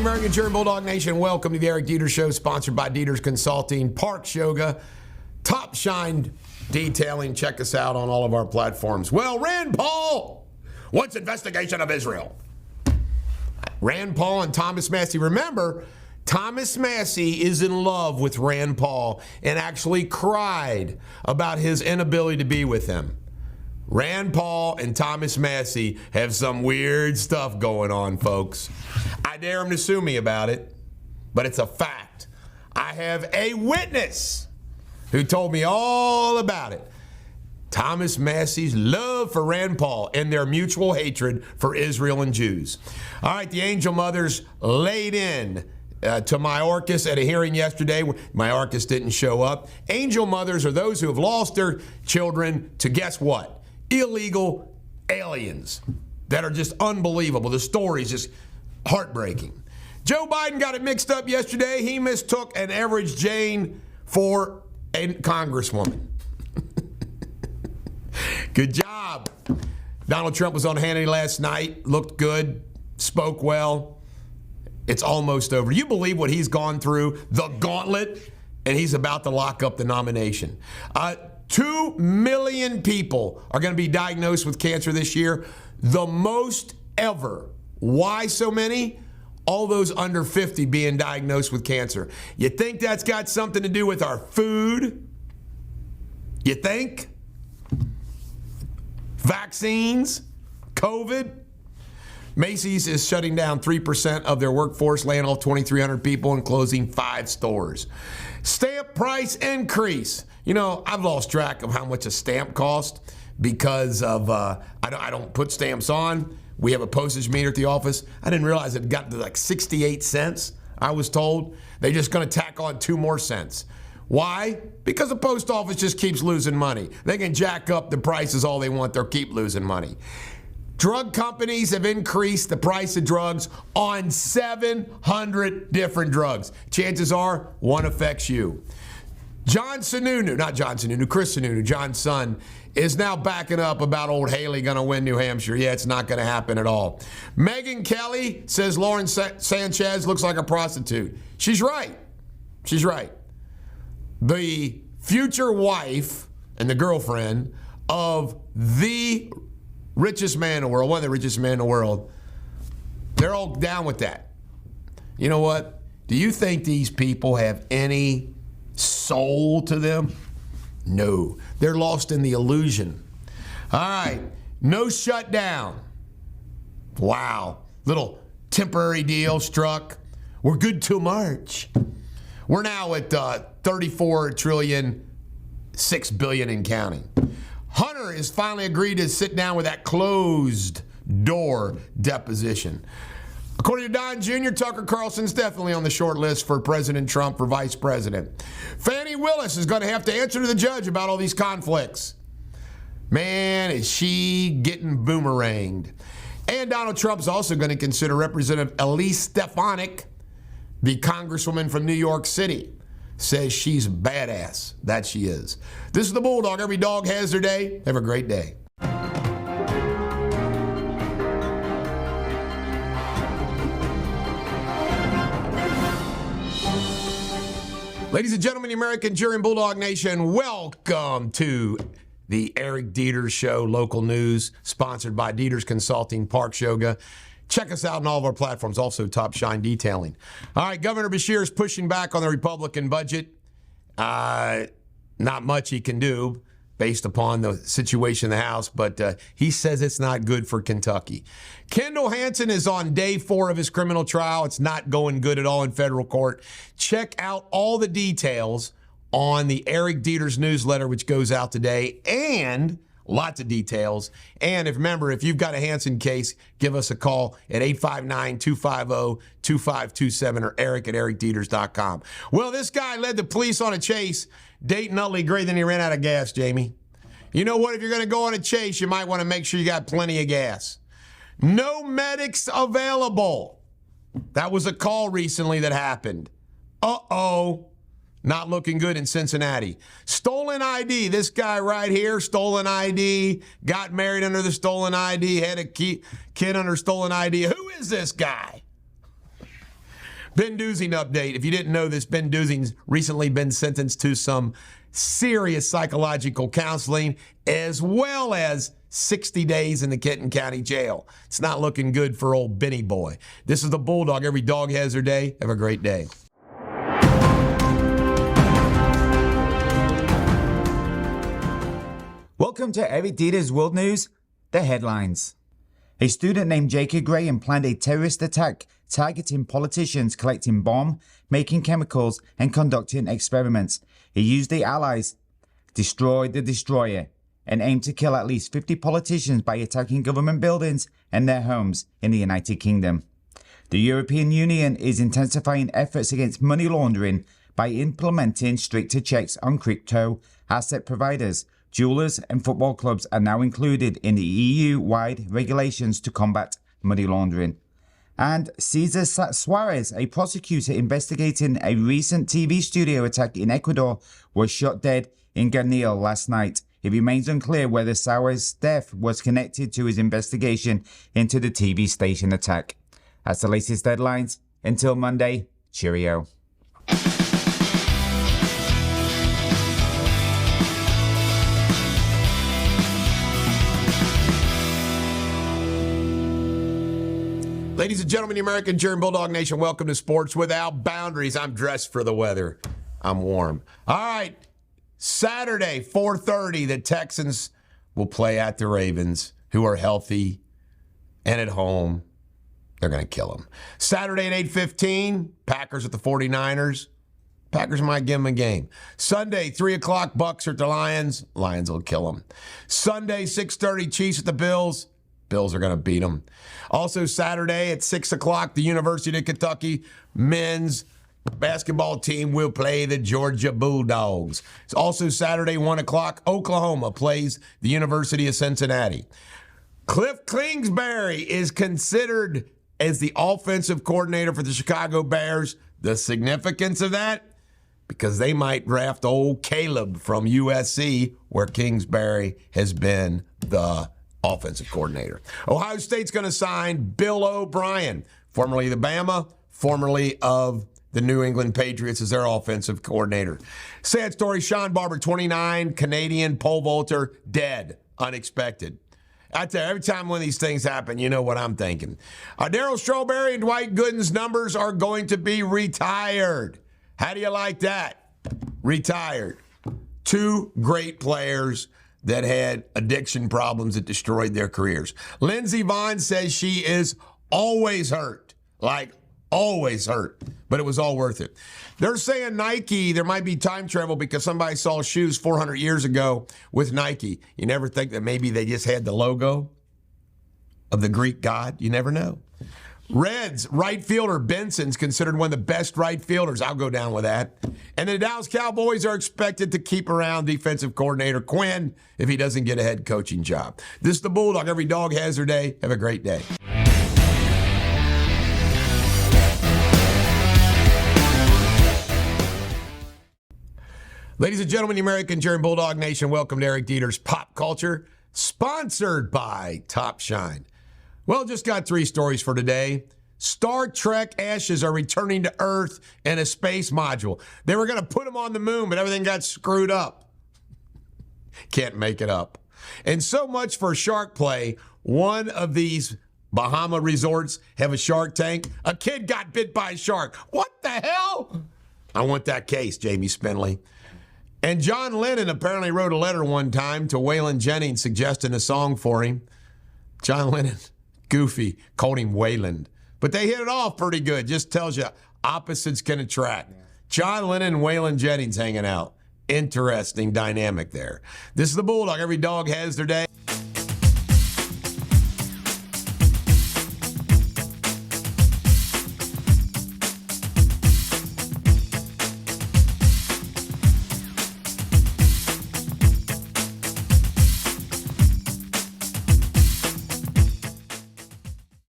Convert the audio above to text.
American German Bulldog Nation, welcome to the Eric Deters Show, sponsored by Deters Consulting, Parks Yoga, Top Shine Detailing. Check us out on all of our platforms. Well, Rand Paul wants investigation of Israel. Rand Paul and Thomas Massie. Remember, Thomas Massie is in love with Rand Paul and actually cried about his inability to be with him. Rand Paul and Thomas Massie have some weird stuff going on, folks. I dare him to sue me about it, but it's a fact. I have a witness who told me all about it. Thomas Massie's love for Rand Paul and their mutual hatred for Israel and Jews. All right, the angel mothers laid in to Mayorkas at a hearing yesterday. Mayorkas didn't show up. Angel mothers are those who have lost their children to, guess what? Illegal aliens that are just unbelievable. The story's just heartbreaking. Joe Biden got it mixed up yesterday. He mistook an average Jane for a congresswoman. Good job. Donald Trump was on Hannity last night, looked good, spoke well. It's almost over. You believe what he's gone through, the gauntlet, and he's about to lock up the nomination. 2 million people are going to be diagnosed with cancer this year, the most ever. Why so many? All those under 50 being diagnosed with cancer. You think that's got something to do with our food? You think? Vaccines? COVID? Macy's is shutting down 3% of their workforce, laying off 2,300 people and closing 5 stores. Stamp price increase. You know, I've lost track of how much a stamp costs because of I don't put stamps on. We have a postage meter at the office. I didn't realize it got to like 68 cents, I was told. They're just going to tack on 2 more cents. Why? Because the post office just keeps losing money. They can jack up the prices all they want. They'll keep losing money. Drug companies have increased the price of drugs on 700 different drugs. Chances are one affects you. Chris Sununu, John's son, is now backing up about old Haley going to win New Hampshire. Yeah, it's not going to happen at all. Megyn Kelly says Lauren Sanchez looks like a prostitute. She's right. She's right. The future wife and the girlfriend of the richest man in the world, one of the richest men in the world, they're all down with that. You know what? Do you think these people have any soul to them? No. They're lost in the illusion. All right. No shutdown. Wow. Little temporary deal struck. We're good till March. We're now at 34 trillion, 6 billion and counting. Hunter has finally agreed to sit down with that closed door deposition. According to Don Jr., Tucker Carlson's definitely on the short list for President Trump for vice president. Fani Willis is going to have to answer to the judge about all these conflicts. Man, is she getting boomeranged. And Donald Trump's also going to consider Representative Elise Stefanik, the congresswoman from New York City. Says she's badass. That she is. This is the Bulldog. Every dog has their day. Have a great day. Ladies and gentlemen, the American German Bulldog Nation, welcome to the Eric Deters Show, local news, sponsored by Deters Consulting, Parks Yoga. Check us out on all of our platforms, also Top Shine Detailing. All right, Governor Beshear is pushing back on the Republican budget. Not much he can do based upon the situation in the House, but he says it's not good for Kentucky. Kendall Hansen is on day 4 of his criminal trial. It's not going good at all in federal court. Check out all the details on the Eric Deters newsletter, which goes out today, and lots of details. And remember, if you've got a Hansen case, give us a call at 859-250-2527 or eric@ericdeters.com. Well, this guy led the police on a chase. Dayton Utley greater than he ran out of gas, Jamie. You know what? If you're going to go on a chase, you might want to make sure you got plenty of gas. No medics available. That was a call recently that happened. Uh-oh. Not looking good in Cincinnati. Stolen ID. This guy right here, stolen ID, got married under the stolen ID, had a kid under stolen ID. Who is this guy? Ben Duzing update. If you didn't know this, Ben Duzing's recently been sentenced to some serious psychological counseling as well as 60 days in the Kenton County Jail. It's not looking good for old Benny boy. This is the Bulldog. Every dog has their day. Have a great day. Welcome to Eric Deters World News, the headlines. A student named Jacob Graham planned a terrorist attack targeting politicians collecting bomb, making chemicals, and conducting experiments. He used the Allies, destroyed the destroyer, and aimed to kill at least 50 politicians by attacking government buildings and their homes in the United Kingdom. The European Union is intensifying efforts against money laundering by implementing stricter checks on crypto asset providers. Jewelers and football clubs are now included in the EU-wide regulations to combat money laundering. And Cesar Suarez, a prosecutor investigating a recent TV studio attack in Ecuador, was shot dead in Ganil last night. It remains unclear whether Suarez's death was connected to his investigation into the TV station attack. That's the latest headlines. Until Monday, cheerio. Ladies and gentlemen, the American German Bulldog Nation, welcome to Sports Without Boundaries. I'm dressed for the weather. I'm warm. All right, Saturday, 4:30, the Texans will play at the Ravens, who are healthy and at home. They're going to kill them. Saturday at 8:15, Packers at the 49ers. Packers might give them a game. Sunday, 3 o'clock, Bucks are at the Lions. Lions will kill them. Sunday, 6:30, Chiefs at the Bills. Bills are going to beat them. Also Saturday at 6 o'clock, the University of Kentucky men's basketball team will play the Georgia Bulldogs. It's also Saturday, 1 o'clock, Oklahoma plays the University of Cincinnati. Cliff Kingsbury is considered as the offensive coordinator for the Chicago Bears. The significance of that? Because they might draft old Caleb from USC, where Kingsbury has been the offensive coordinator. Ohio State's going to sign Bill O'Brien, formerly of the Bama, formerly of the New England Patriots, as their offensive coordinator. Sad story, Sean Barber, 29, Canadian pole vaulter, dead, unexpected. I tell you, every time one of these things happen, you know what I'm thinking. Darryl Strawberry and Dwight Gooden's numbers are going to be retired. How do you like that? Retired. Two great players that had addiction problems that destroyed their careers. Lindsey Vonn says she is always hurt, like always hurt, but it was all worth it. They're saying Nike, there might be time travel because somebody saw shoes 400 years ago with Nike. You never think that maybe they just had the logo of the Greek god. You never know. Reds right fielder Benson's considered one of the best right fielders. I'll go down with that. And the Dallas Cowboys are expected to keep around defensive coordinator Quinn if he doesn't get a head coaching job. This is the Bulldog. Every dog has their day. Have a great day. Ladies and gentlemen, the American German Bulldog Nation, welcome to Eric Deters Pop Culture, sponsored by Top Shine. Well, just got 3 stories for today. Star Trek ashes are returning to Earth in a space module. They were going to put them on the moon, but everything got screwed up. Can't make it up. And so much for shark play. One of these Bahama resorts have a shark tank. A kid got bit by a shark. What the hell? I want that case, Jamie Spindley. And John Lennon apparently wrote a letter one time to Waylon Jennings suggesting a song for him. John Lennon, goofy, called him Wayland. But they hit it off pretty good. Just tells you opposites can attract. John Lennon and Waylon Jennings hanging out. Interesting dynamic there. This is the Bulldog. Every dog has their day.